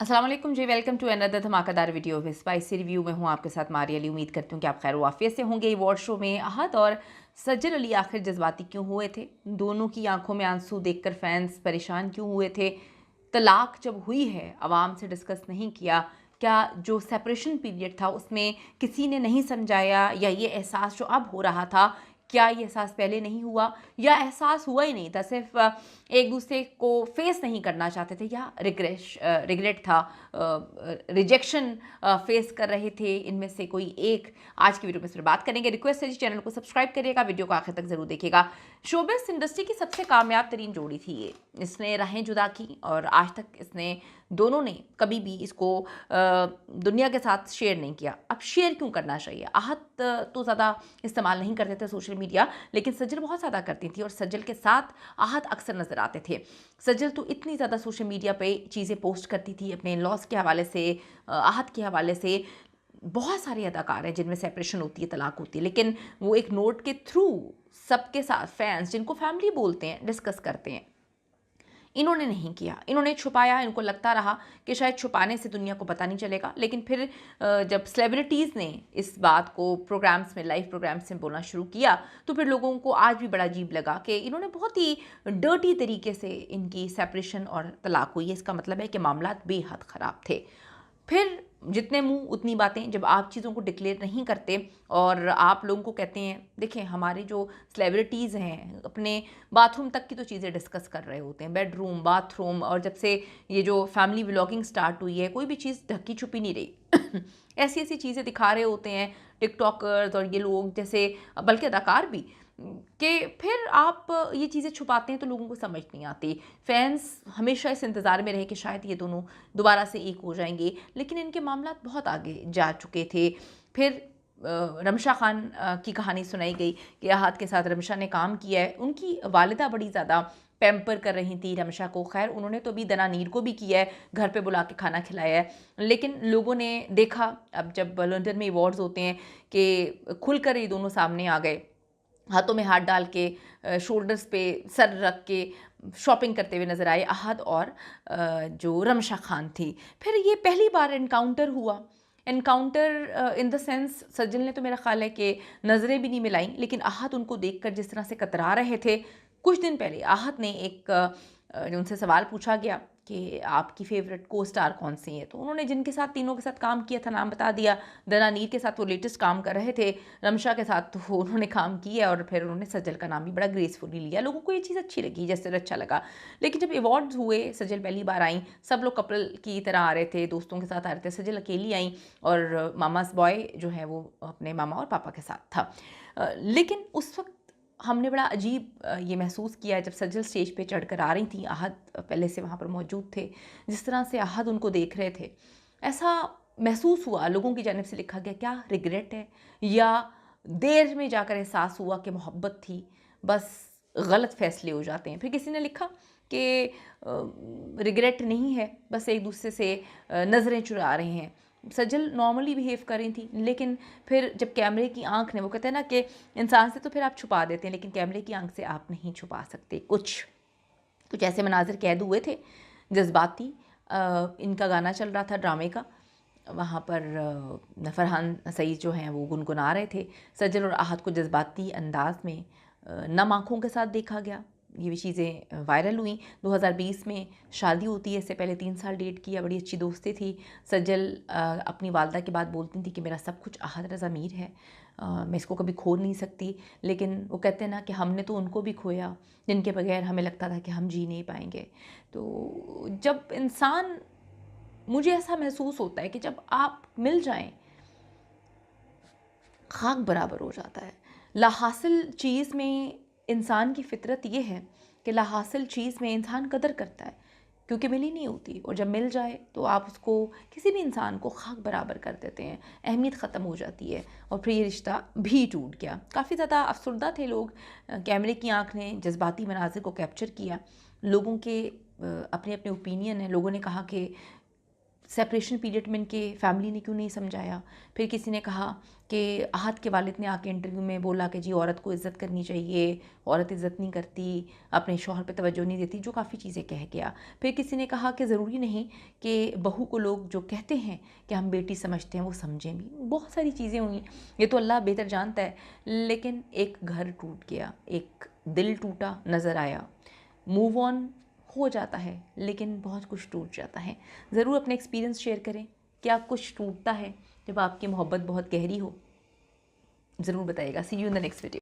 अस्सलाम वालेकुम जी, welcome to another धमाकेदार वीडियो विद स्पाइसी रिव्यू में हूँ आपके साथ मारिया अली। उम्मीद करती हूँ कि आप खैर वाफियत से होंगे। अवार्ड शो में अहद और सज्जल अली आखिर जज्बाती क्यों हुए थे? दोनों की आंखों में आंसू देखकर फैंस परेशान क्यों हुए थे? तलाक जब हुई है आवाम से डिस्कस नहीं किया, क्या जो सेपरेशन पीरियड था उसमें किसी ने नहीं समझाया, या ये एहसास जो अब हो रहा था क्या ये एहसास पहले नहीं हुआ, या एहसास हुआ ही नहीं था, सिर्फ एक दूसरे को फेस नहीं करना चाहते थे, या रिग्रेट था, रिजेक्शन फेस कर रहे थे? इनमें से कोई एक आज की वीडियो में सिर्फ बात करेंगे। रिक्वेस्ट है जी, चैनल को सब्सक्राइब करिएगा, वीडियो को आखिर तक जरूर देखिएगा। शोबिस इंडस्ट्री की सबसे कामयाब तरीन जोड़ी थी ये। इसने राहें जुदा की और आज तक इसने दोनों ने कभी भी इसको दुनिया के साथ शेयर नहीं किया। अब शेयर क्यों करना चाहिए? आहत तो ज़्यादा इस्तेमाल नहीं करते थे सोशल मीडिया, लेकिन सज्जल बहुत ज़्यादा करती थी और सज्जल के साथ आहत अक्सर नज़र आते थे। सज्जल तो इतनी ज़्यादा सोशल मीडिया पे चीज़ें पोस्ट करती थी अपने लॉस के हवाले से, आहत के हवाले से। बहुत सारे अदाकार हैं जिनमें सेपरेशन होती है, तलाक होती है, लेकिन वो एक नोट के थ्रू सबके साथ फैंस जिनको फैमिली बोलते हैं डिस्कस करते हैं। इन्होंने नहीं किया, इन्होंने छुपाया। इनको लगता रहा कि शायद छुपाने से दुनिया को पता नहीं चलेगा, लेकिन फिर जब सेलिब्रिटीज़ ने इस बात को प्रोग्राम्स में, लाइव प्रोग्राम्स में बोलना शुरू किया, तो फिर लोगों को आज भी बड़ा अजीब लगा कि इन्होंने बहुत ही डर्टी तरीके से इनकी सेपरेशन और तलाक हुई है। इसका मतलब है कि मामला बेहद ख़राब थे। फिर जितने मुंह उतनी बातें। जब आप चीज़ों को डिक्लेयर नहीं करते और आप लोगों को कहते हैं, देखें हमारे जो सेलिब्रिटीज़ हैं अपने बाथरूम तक की तो चीज़ें डिस्कस कर रहे होते हैं, बेडरूम, बाथरूम। और जब से ये जो फैमिली व्लॉगिंग स्टार्ट हुई है, कोई भी चीज़ ढकी छुपी नहीं रही। ऐसी ऐसी चीज़ें दिखा रहे होते हैं टिकटॉकर्स और ये लोग जैसे, बल्कि अदाकार भी, कि फिर आप ये चीज़ें छुपाते हैं तो लोगों को समझ नहीं आती। फैंस हमेशा इस इंतज़ार में रहे कि शायद ये दोनों दोबारा से एक हो जाएंगे, लेकिन इनके मामला बहुत आगे जा चुके थे। फिर रमशा खान की कहानी सुनाई गई कि आहत के साथ रमशा ने काम किया है। उनकी वालिदा बड़ी ज़्यादा पैम्पर कर रही थी रमशा को। खैर उन्होंने तो अभी दनानीर को भी किया है, घर पे बुला के खाना खिलाया है, लेकिन लोगों ने देखा अब जब लंदन में अवार्ड्स होते हैं कि खुलकर ये दोनों सामने आ गए, हाथों में हाथ डाल के, शोल्डर्स पे सर रख के शॉपिंग करते हुए नज़र आए आहद और जो रमशा खान थी। फिर ये पहली बार एनकाउंटर हुआ। एनकाउंटर इन द सेंस, सज्जल ने तो मेरा ख्याल है कि नज़रें भी नहीं मिलाई, लेकिन आहद उनको देखकर जिस तरह से कतरा रहे थे। कुछ दिन पहले आहद ने उनसे सवाल पूछा गया कि आपकी फेवरेट को स्टार कौन सी है, तो उन्होंने जिनके साथ, तीनों के साथ काम किया था, नाम बता दिया। दनानीर के साथ वो लेटेस्ट काम कर रहे थे, रमशा के साथ तो उन्होंने काम किया, और फिर उन्होंने सज्जल का नाम भी बड़ा ग्रेसफुली लिया। लोगों को ये चीज़ अच्छी लगी, जैसे अच्छा लगा। लेकिन जब अवार्ड्स हुए, सज्जल पहली बार आई, सब लोग कपल की तरह आ रहे थे, दोस्तों के साथ आ रहे थे, सज्जल अकेली आई और मामास बॉय जो है वो अपने मामा और पापा के साथ था। लेकिन उस वक्त हमने बड़ा अजीब ये महसूस किया जब सज्जल स्टेज पे चढ़कर आ रही थी। आहद पहले से वहाँ पर मौजूद थे। जिस तरह से आहद उनको देख रहे थे, ऐसा महसूस हुआ, लोगों की जानिब से लिखा गया, क्या रिग्रेट है, या देर में जाकर एहसास हुआ कि मोहब्बत थी, बस गलत फैसले हो जाते हैं। फिर किसी ने लिखा कि रिग्रेट नहीं है, बस एक दूसरे से नज़रें चुरा रहे हैं। सज्जल नॉर्मली बिहेव कर रही थी, लेकिन फिर जब कैमरे की आंख ने, वो कहते हैं ना कि इंसान से तो फिर आप छुपा देते हैं, लेकिन कैमरे की आंख से आप नहीं छुपा सकते। कुछ कुछ ऐसे मनाजिर कैद हुए थे जज्बाती। इनका गाना चल रहा था ड्रामे का, वहाँ पर फरहान सईद जो हैं वो गुनगुना रहे थे। सज्जल और आहत को जज्बाती अंदाज में नम आँखों के साथ देखा गया। ये भी चीज़ें वायरल हुई। 2020 में शादी होती है, इससे पहले 3 साल डेट किया, बड़ी अच्छी दोस्ती थी। सज्जल अपनी वालदा की बात बोलती थी कि मेरा सब कुछ आहत रज़ा मीर है, मैं इसको कभी खो नहीं सकती। लेकिन वो कहते हैं ना कि हमने तो उनको भी खोया जिनके बगैर हमें लगता था कि हम जी नहीं पाएंगे। तो जब इंसान, मुझे ऐसा महसूस होता है कि जब आप मिल जाएं, खाक बराबर हो जाता है। लाहासिल चीज़ में इंसान की फितरत ये है कि लाहासिल चीज़ में इंसान कदर करता है, क्योंकि मिली नहीं होती, और जब मिल जाए तो आप उसको, किसी भी इंसान को खाक बराबर कर देते हैं, अहमियत ख़त्म हो जाती है, और फिर ये रिश्ता भी टूट गया। काफ़ी ज़्यादा अफसरदा थे लोग। कैमरे की आंख ने जज्बाती मनाजिर को कैप्चर किया। लोगों के अपने अपने ओपिनियन हैं। लोगों ने कहा कि सेपरेशन पीरियड में इनके फैमिली ने क्यों नहीं समझाया। फिर किसी ने कहा कि आहत के वालिद ने आके इंटरव्यू में बोला कि जी औरत को इज़्ज़त करनी चाहिए, औरत इज़्ज़त नहीं करती, अपने शौहर पे तवज्जो नहीं देती, जो काफ़ी चीज़ें कह गया। फिर किसी ने कहा कि ज़रूरी नहीं कि बहू को लोग जो कहते हैं कि हम बेटी समझते हैं वो समझें भी। बहुत सारी चीज़ें हुई, ये तो अल्लाह बेहतर जानता है। लेकिन एक घर टूट गया, एक दिल टूटा नज़र आया। मूव ऑन हो जाता है लेकिन बहुत कुछ टूट जाता है। ज़रूर अपने एक्सपीरियंस शेयर करें, क्या कुछ टूटता है जब आपकी मोहब्बत बहुत गहरी हो? ज़रूर बताइएगा। See you in the next video.